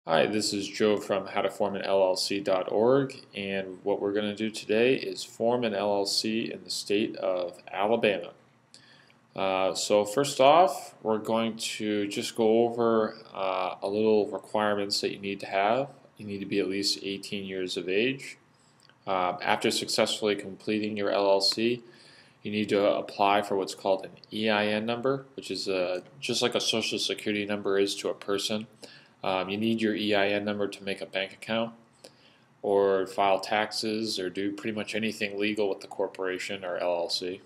Hi, this is Joe from howtoformanllc.org, and what we're going to do today is form an LLC in the state of Alabama. So first off, we're going to just go over a little requirements that you need to have. You need to be at least 18 years of age. After successfully completing your LLC, you need to apply for what's called an EIN number, which is just like a social security number is to a person. You need your EIN number to make a bank account or file taxes or do pretty much anything legal with the corporation or LLC.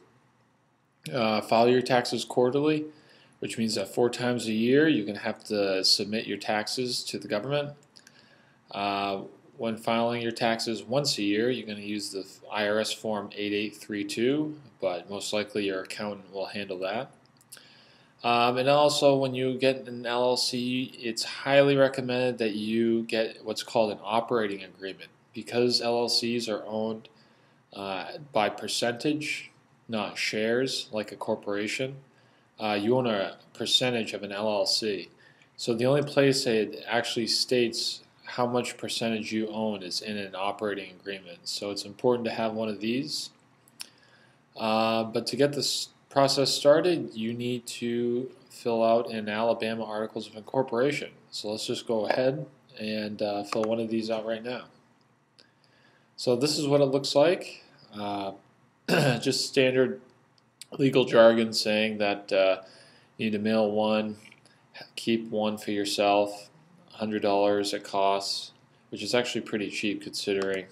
File your taxes quarterly, which means that 4 times a year you're going to have to submit your taxes to the government. When filing your taxes once a year, you're going to use the IRS form 8832, but most likely your accountant will handle that. And also, when you get an LLC, it's highly recommended that you get what's called an operating agreement. Because LLCs are owned by percentage, not shares, like a corporation, you own a percentage of an LLC. So the only place it actually states how much percentage you own is in an operating agreement. So it's important to have one of these. But to get this process started, you need to fill out an Alabama Articles of Incorporation. So let's just go ahead and fill one of these out right now. So this is what it looks like. Just standard legal jargon saying that you need to mail one, keep one for yourself, $100 it costs, which is actually pretty cheap considering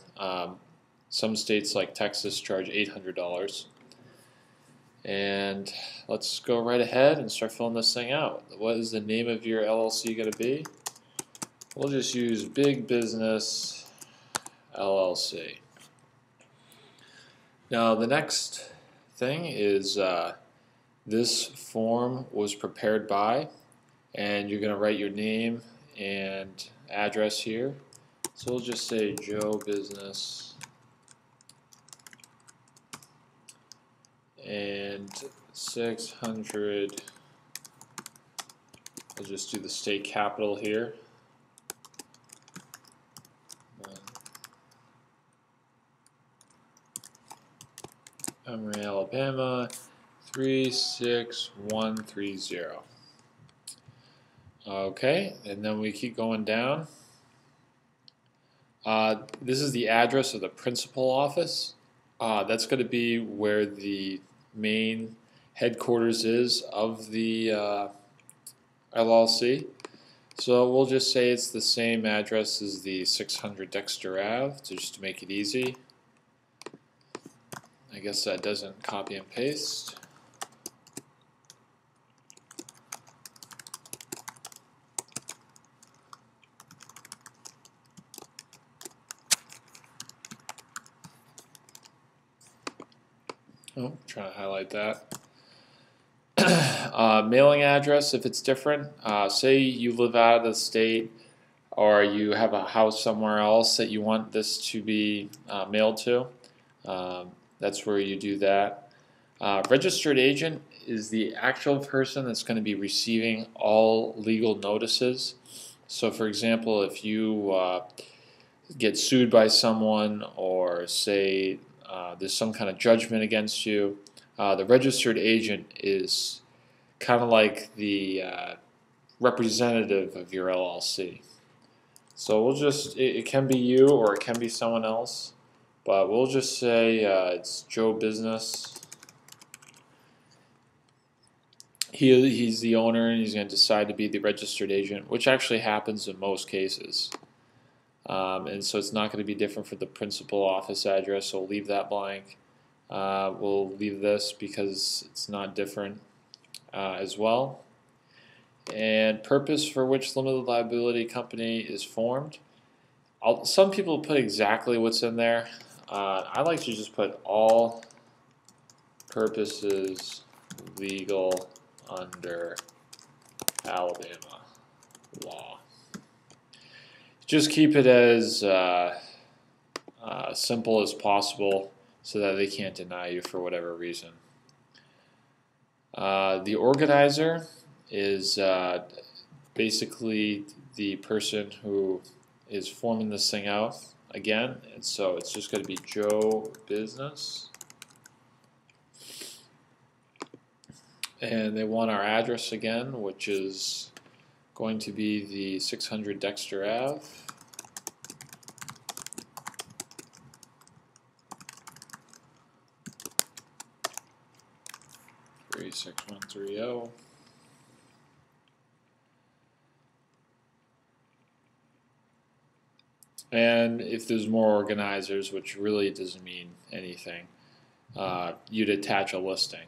some states like Texas charge $800. And let's go right ahead and start filling this thing out. What is the name of your LLC going to be? We'll just use Big Business LLC. Now the next thing is this form was prepared by, and you're going to write your name and address here. So we'll just say Joe Business and 600, I'll just do the state capital here. Montgomery, Alabama, 36130. Okay, and then we keep going down. This is the address of the principal office. That's going to be where the main headquarters is of the LLC. So we'll just say it's the same address as the 600 Dexter Ave, just to make it easy. I guess that doesn't copy and paste. Oh, trying to highlight that. Mailing address, if it's different, say you live out of the state or you have a house somewhere else that you want this to be mailed to, that's where you do that. Registered agent is the actual person that's going to be receiving all legal notices. So for example, if you get sued by someone or say there's some kind of judgment against you, the registered agent is kind of like the representative of your LLC. So we'll just, it can be you or it can be someone else, but we'll just say it's Joe Business. He's the owner and he's going to decide to be the registered agent, which actually happens in most cases. And so it's not going to be different for the principal office address, so we'll leave that blank. We'll leave this because it's not different as well. And purpose for which limited liability company is formed. Some people put exactly what's in there. I like to just put all purposes legal under Alabama law. Just keep it as simple as possible so that they can't deny you for whatever reason. The organizer is basically the person who is forming this thing out again, and so it's just going to be Joe Business, and they want our address again, which is going to be the 600 Dexter Ave. 36130. And if there's more organizers, which really doesn't mean anything, you'd attach a listing.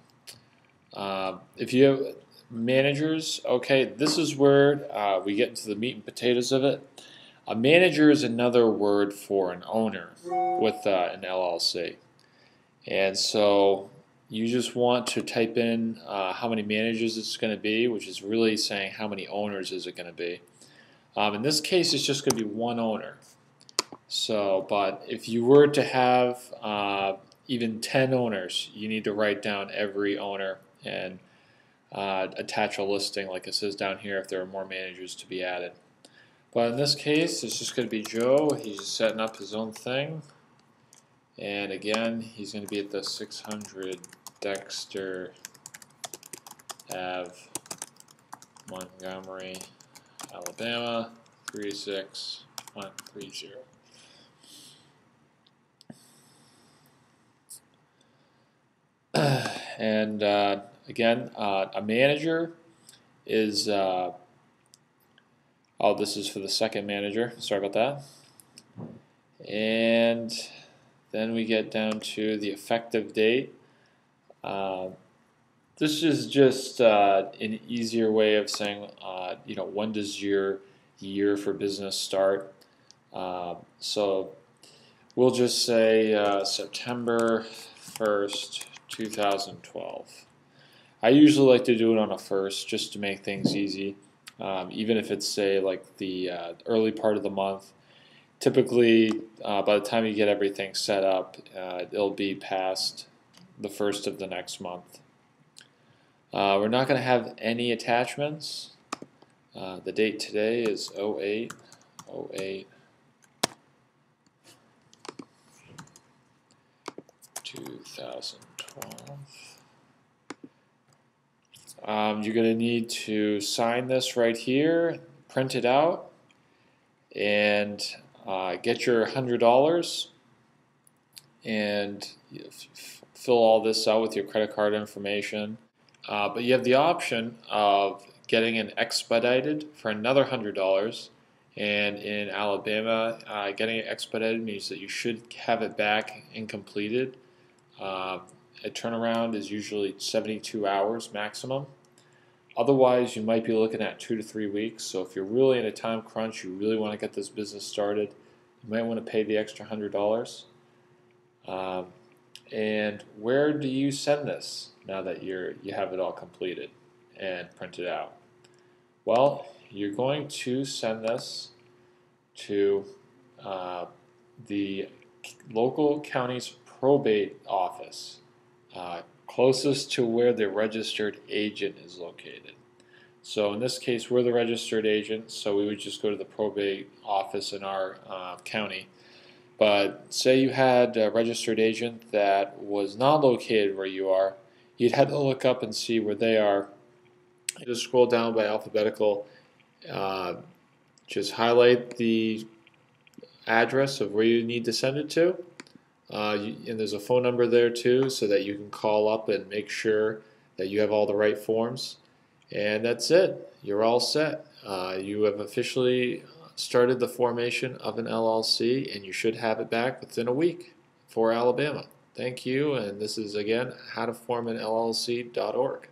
If you have managers, okay, this is where we get into the meat and potatoes of it. A manager is another word for an owner with an LLC. And so you just want to type in how many managers it's going to be, which is really saying how many owners is it going to be. In this case, it's just going to be one owner. So, but if you were to have even 10 owners, you need to write down every owner and attach a listing like it says down here if there are more managers to be added. But in this case, it's just going to be Joe. He's just setting up his own thing. And again, he's going to be at the 600 Dexter Ave, Montgomery, Alabama, 36130. And again, a manager is, oh, this is for the second manager, sorry about that. And then we get down to the effective date. This is just an easier way of saying, you know, when does your year for business start? So we'll just say September 1st, 2012. I usually like to do it on a first just to make things easy, even if it's, say, like the early part of the month. Typically, by the time you get everything set up, it'll be past the first of the next month. We're not going to have any attachments. The date today is 08/08/2012. You're going to need to sign this right here, print it out, and get your $100 and fill all this out with your credit card information. But you have the option of getting an expedited for another $100. And in Alabama, getting it expedited means that you should have it back and completed. A turnaround is usually 72 hours maximum. Otherwise, you might be looking at 2 to 3 weeks. So if you're really in a time crunch, you really want to get this business started, you might want to pay the extra $100. And where do you send this now that you have it all completed and printed out? Well, you're going to send this to the local county's probate office, closest to where the registered agent is located. So in this case, we're the registered agent, so we would just go to the probate office in our county. But say you had a registered agent that was not located where you are, you'd have to look up and see where they are. You just scroll down by alphabetical, just highlight the address of where you need to send it to. And there's a phone number there too, so that you can call up and make sure that you have all the right forms. And that's it. You're all set. You have officially started the formation of an LLC, and you should have it back within a week for Alabama. Thank you, and this is again howtoformanllc.org.